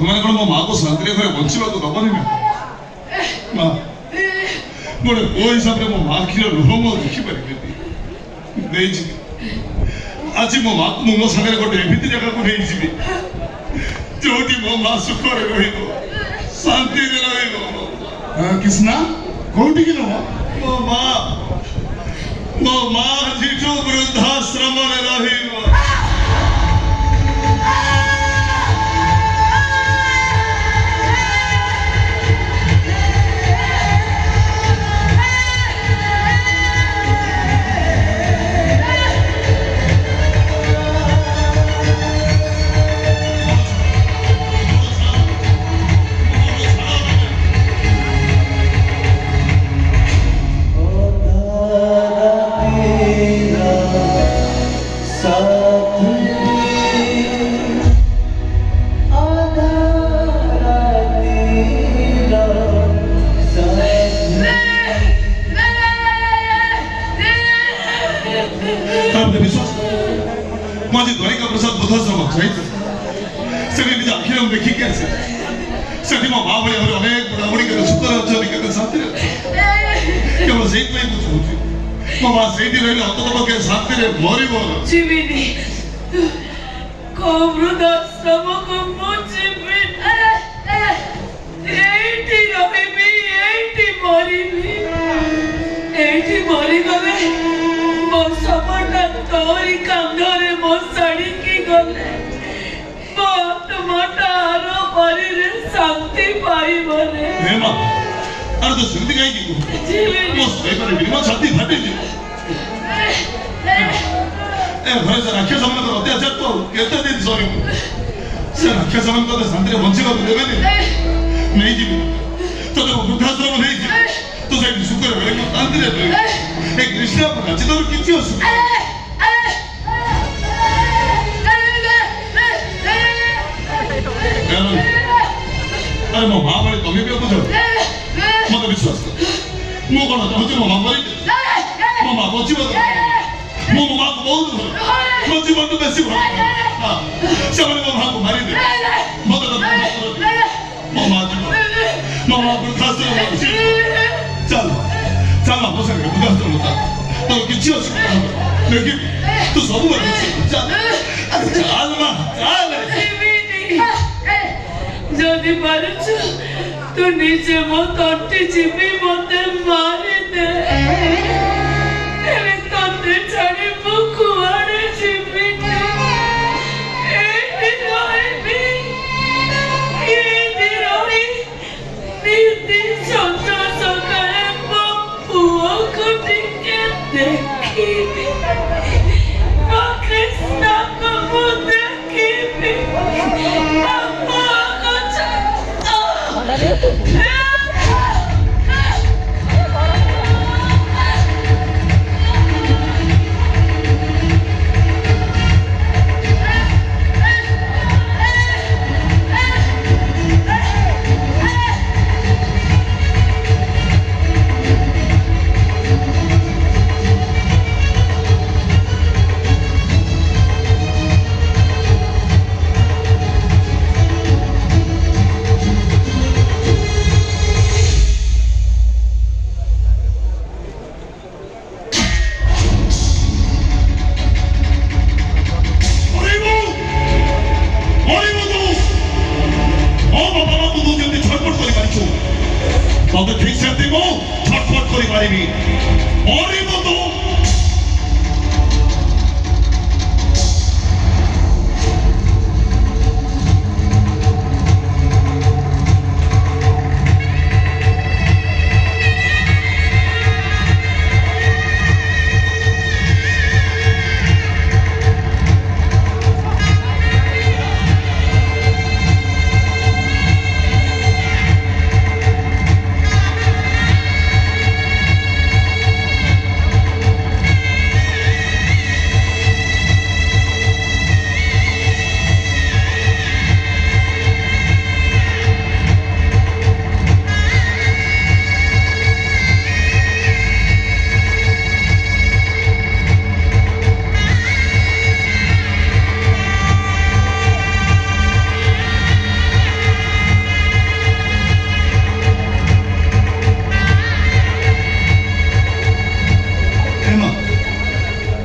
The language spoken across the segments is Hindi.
तुम्हें कौन मो माँ को शांति घरे बंचा दबनी ना माँ गोटे पुओ हिसाब से मो माँ क्षीर लुह मो देखिपारे आज मो माँ को मो सागर गोटे एमती जगह को नहीं जी जो मो माँ सुख शांति कृष्णा कौटी कि नब मो माँ जीठू वृद्धाश्रम रही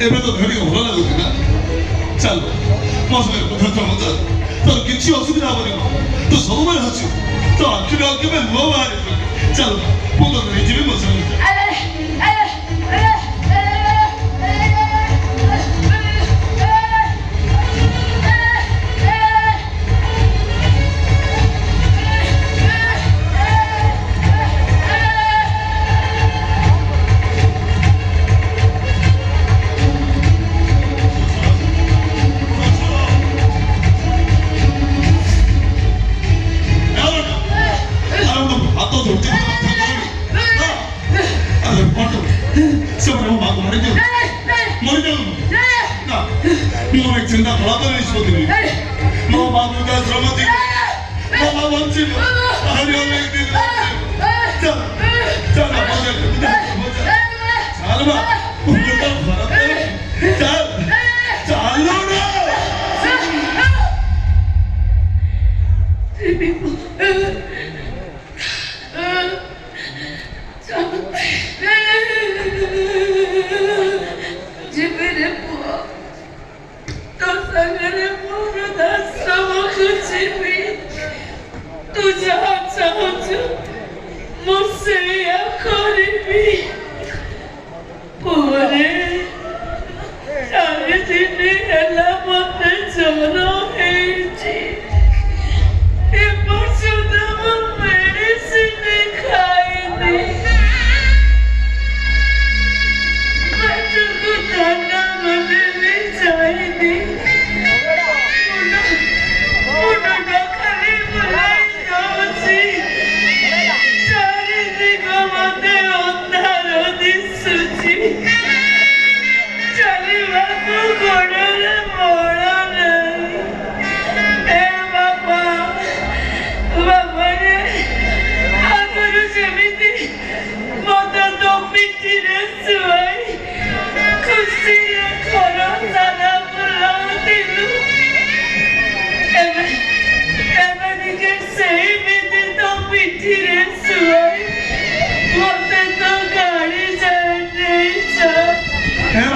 ଏବେ ତ ଦେହ ଟିକେ ଭଲ ଲାଗୁଛି ନା ଚାଲ ମୋ ସାଙ୍ଗରେ କଥା ଚଳ ଚାଲ ତୋର କିଛି ଅସୁବିଧା ହବନି ତୁ ସବୁବେଳେ ଅଛୁ ତୋ ଆଖିରେ ଆଉ କେବେ ଲୁହ ବାହାରିବନି ଚାଲ ମୁଁ ତୋତେ ନେଇଯିବି ମୋ ସାଙ୍ଗରେ चिंता थोड़ा तो नहीं सोचनी माँ बाप का श्रम थी माँ बाप से हरियो नहीं थी चल चल चल बा उनका फर्क है चल चलो ना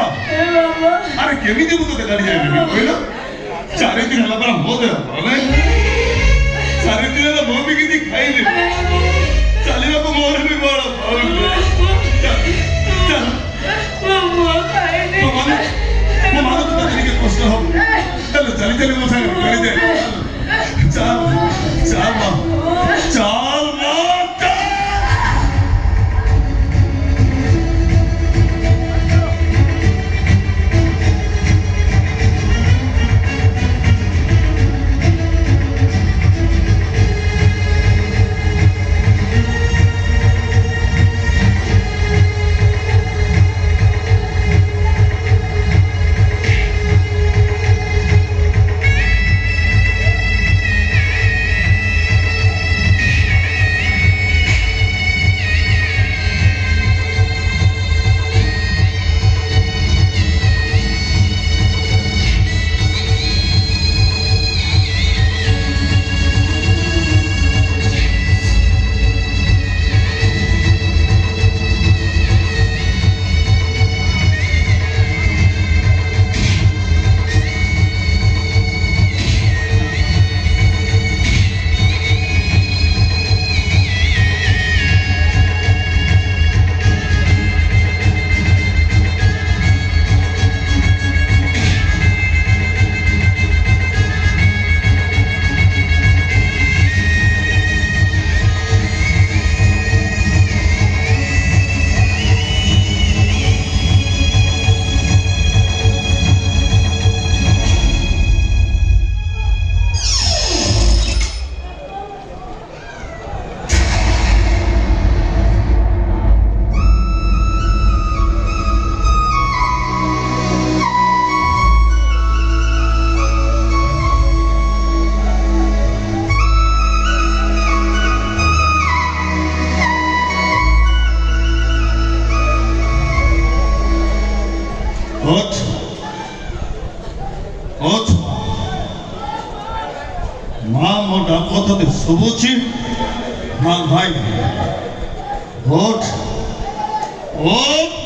अरे केमिति मुझे तो गाड़ी जाएगी कोई ना चारे दिन हला पर हो गया बोले चारे दिन ना वो भी किसी खाई नहीं चलिए को मोर भी बड़ा चल चल वो खाई नहीं वो मानो तो तरीके कष्ट हो चलो चली चली वो सारे गाड़ी दे चल चल मां चल मां কথাতে শুভছি ভাই ভোট ভোট